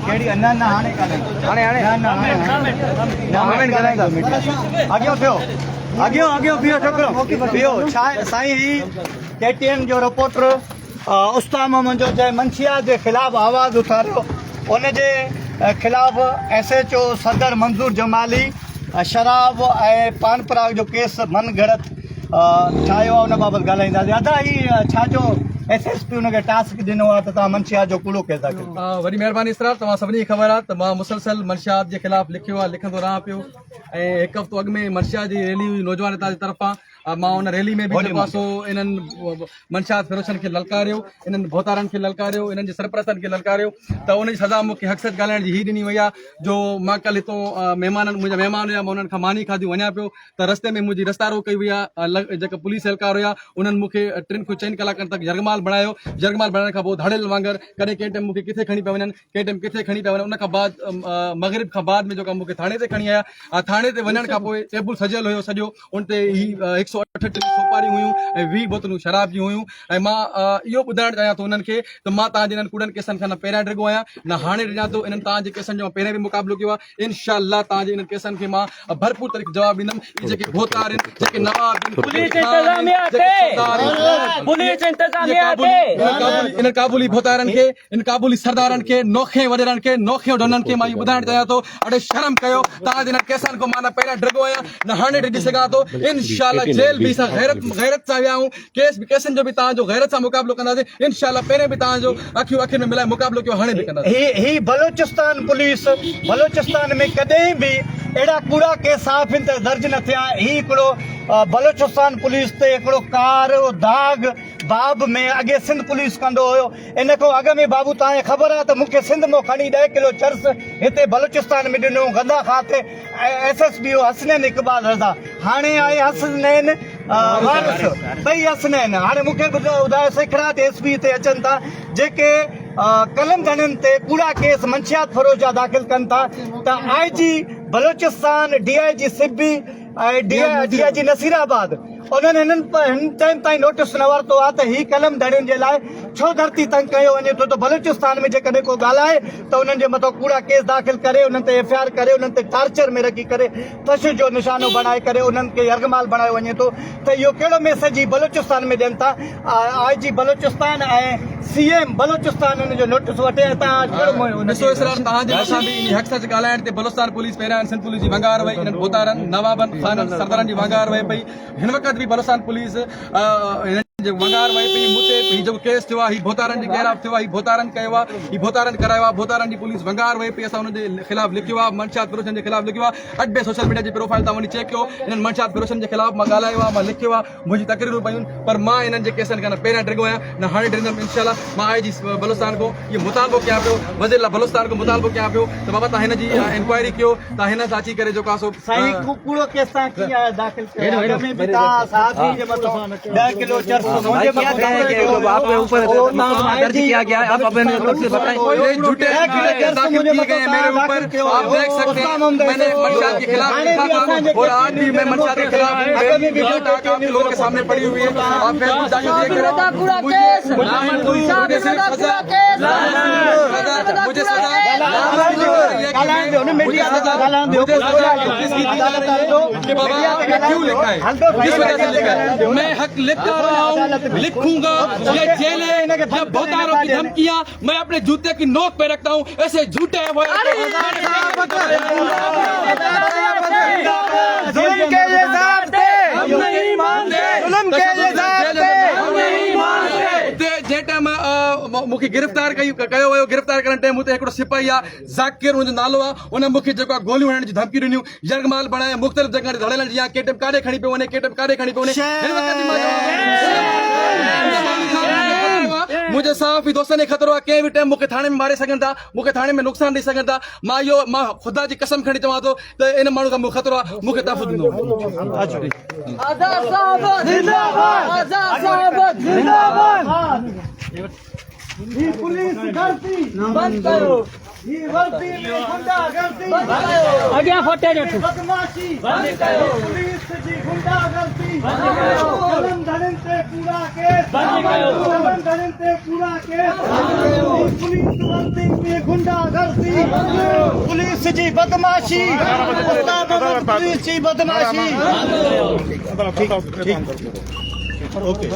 केड़ी अन्ना ना हाने का हाने हाने ना ना कमेंट कराएगा आगे पियो छोकरो पियो साईं ही केटीएम जो रिपोर्टर उस्ताद मोहम्मद जो जय मंशिया के खिलाफ आवाज़ उठारियो उन जे खिलाफ SHO सदर मंजूर जमाली शराब ऐं पान पराग जो केस मन घड़त ठाहियो आहे उन बाबति ॻाल्हाईंदासीं अदा ही छा जो SSP उनखे टास्क ॾिनो आहे त तव्हां मंशियात जो कूड़ो केस था कयो वॾी महिरबानी इसरार तव्हां सभिनी खे ख़बर आहे त मां मुसलसल मंशियात जे ख़िलाफ़ लिखियो आहे लिखंदो रहां पियो ऐं हिकु हफ़्तो अॻु में मंशियात जी रैली हुई नौजवान नेता जी तरफ़ां मां उन रैली में बि जेको आहे सो इन्हनि मंशियात फिरोशनि खे ललकारियो इन्हनि भोतारनि खे ललकारियो इन्हनि जे सरपरस्तनि खे ललकारियो त उन जी सज़ा मूंखे हक़ सच ॻाल्हाइण जी ही ॾिनी वई आहे जो मां कल्ह हितां मुंहिंजा महिमान हुया मां उन्हनि खां मानी खाधी वञा पियो त रस्ते में मुंहिंजी रस्तारो कई वई आहे जेका पुलिस एहलकार हुया उन्हनि मूंखे 3 खां 4 कलाकनि तक जरगमाल बणायो जरगमाल बणाइण खां पोइ धड़ियल वांगुरु कॾहिं कंहिं टाइम मूंखे किथे खणी पिया वञनि कंहिं टाइम किथे खणी पिया वञनि उन खां बाद मग़रिब खां बाद में जेका मूंखे थाणे ते खणी आया थाणे ते वञण खां पोइ टेबल सजियल हुयो सॼो उन ते ही 138 सोपारी हुयूं ऐं 20 बोतलूं शराब जी हुयूं ऐं मां इहो ॿुधाइणु चाहियां थो उन्हनि खे त मां तव्हांजे इन्हनि कूड़नि केसनि खां न पहिरियां डिॻो आहियां न हाणे ॾियां थो इन्हनि तव्हांजे केसनि जो पहिरियों बि मुक़ाबिलो कयो आहे इंशाअल्लाह तव्हांजे इन्हनि केसनि खे मां भरपूर तरीक़े जवाबु ॾींदुमि जेके भोतार आहिनि जेके नवाब इन काबुली भोतारनि खे इन काबुली सरदारनि खे नोखे वॾेरनि खे नोखे ढोननि खे मां इहो ॿुधाइणु चाहियां थो अड़े शर्म कयो तव्हांजे इन्हनि केसनि खां मां न पहिरियां डिॻो आहियां न हाणे डिॼी सघां थो इंशाअल्लाह जेल बि सां गैरत सां विया आहियूं केसनि जो बि तव्हांजो गैरत सां मुक़ाबिलो कंदासीं इंशाअल्लाह पहिरें बि तव्हांजो अखियुनि में मिलाए मुक़ाबिलो कयो हाणे बि कंदासीं ही बलोचिस्तान पुलिस बलोचिस्तान में कॾहिं बि अहिड़ा कूड़ा केस साफ़ इन ते दर्ज न थिया ही हिकिड़ो बलोचिस्तान पुलिस ते हिकिड़ो कारो दाग बाब में अॻे सिंध पुलिस कंदो हुयो इन खां अॻु में बाबू तव्हांखे ख़बर आहे त मूंखे सिंध मां खणी 10 किलो चर्स हिते बलोचिस्तान में ॾिनो गंदा खाते SSP हसनैन इक़बाल रज़ा हाणे आहे हसनैन वारिस ॿई हसनैन हाणे मूंखे ॿुधायो सेखिड़ाट SP ते अचनि था जेके कलम धणियुनि ते कूड़ा केस मंशियात फरोश जा दाख़िल कनि था त IG बलोचिस्तान DIG सिब्बी ऐं DIG नसीराबाद उन्हनि हिन टाइम ताईं नोटिस न वरितो आहे त ही कलम धड़ियुनि जे लाइ छो धरती तंग कयो वञे थो त बलोचिस्तान में जेकॾहिं को ॻाल्हाए त उन्हनि जे मथां कूड़ा केस दाख़िल करे उन्हनि ते FIR करे उन्हनि ते टार्चर में रखी करे तशदुद जो निशानो बणाए करे उन्हनि खे यरगमाल बणायो वञे थो त इहो कहिड़ो मैसेज ही बलोचिस्तान में ॾियनि था IG बलोचिस्तान ऐं CM बलोचिस्तान उन जो नोटिस वठे तव्हांजे मथां बि हक़ सच ॻाल्हाइण ते बलोचिस्तान पुलिस पहिरियां सिंध पुलिस जी वंगार वई इन्हनि भोतारनि नवाबनि खाननि सरदारनि जी वंगार वहे पई हिन वक़्तु भी बलोचिस्तान पुलिस वंगार वही पई मूं ते ही जेको केस थियो आहे ही भोतारनि जे ख़िलाफ़ थियो आहे ही भोतारनि कयो आहे ही भोतारनि करायो आहे भोतारनि जी पुलिस वंगार वही पई असां हुन जे ख़िलाफ़ लिखियो आहे मंशियात फिरोशनि जे ख़िलाफ़ लिखियो आहे अॼु बि सोशल मीडिया जी प्रोफाइल तव्हां वञी चेक कयो इन्हनि मंशियात फिरोशनि जे ख़िलाफ़ मां ॻाल्हायो आहे मां लिखियो आहे मुंहिंजी तकरीरूं पयूं पर मां इन्हनि जे केसनि खां न पहिरियां डिॻो आहियां न हाणे डिॻंदुमि इंशाअल्लाह मां IG बलोचिस्तान को इहो मुतालबो कयां पियो वज़ीर बलोचिस्तान को मुतालबो कयां पियो त बाबा तव्हां हिन जी इंक्वायरी कयो तव्हां हिन सां अची करे जेको आहे सो कूड़ो केस दाख़िल कयो में भी तव्हां साथी जे मथां 10 किलो चर्स मुंहिंजे आपके ऊपर दर्ज किया गया है आप अपने तरफ से बताएं झूठे दाखिल किए गए हैं मेरे ऊपर आप देख सकते हैं मैंने मंशियात के खिलाफ लिखा था और आज भी मैं मंशियात के खिलाफ आप लोगों के सामने पड़ी हुई है आप क्यों लिखा है किस वजह से लिखा है मैं हक लिखता रहा हूँ लिखूंगा ये जेलें या भोतारों की धमकियां मैं अपने जूते की नोक पे रखता हूँ ऐसे झूठे मूंखे गिरफ़्तार कयो वियो गिरफ़्तार करण टाइम हुते हिकिड़ो सिपाही आहे ज़ाकिर हुनजो नालो आहे उन मूंखे जेको आहे गोलियूं हणण जी धमकी ॾिनियूं यरगमाल बणाए मुख़्तलिफ़ जॻह ते धड़ियल जीअं के टाइम काॾे खणी पियो वञे के टाइम काॾे खणी पियो वञे मुझे साफ़ ही दोस्तनि खे ख़तरो आहे कंहिं बि टाइम मूंखे थाणे में मारे सघनि था मूंखे थाणे में नुक़सान ॾेई सघनि था मां ख़ुदा जी कसम खणी चवां थो त इन माण्हू खां मूंखे ख़तरो आहे मूंखे तहफ़ुज़ ॾिनो पुलिस धरती बंद करो वर्दी में गुंडागर्दी बंद करो अॻियां फोटे बदमाशी बंद कयो पुलिस जी गुंडागर्दी कलम धड़न ते पूरा केस कलम धड़न ते पूरा केस पुलिस वर्दी में गुंडागर्दी पुलिस जी बदमाशी पुलिस जी बदमाशी ओके